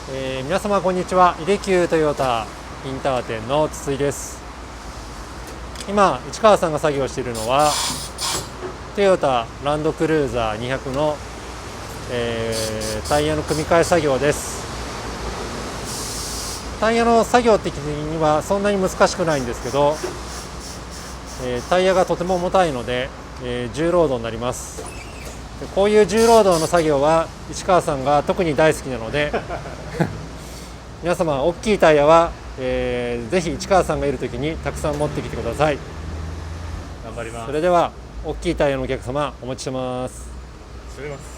皆様こんにちは。イデキュートヨタインター店の筒井です。今市川さんが作業しているのはトヨタランドクルーザー200の、タイヤの組み替え作業です。タイヤの作業的にはそんなに難しくないんですけど、タイヤがとても重たいので、重労働になります。こういう重労働の作業は市川さんが特に大好きなので皆様大きいタイヤは、ぜひ市川さんがいる時にたくさん持ってきてください。頑張ります。それでは大きいタイヤのお客様お待ちしてます。しております。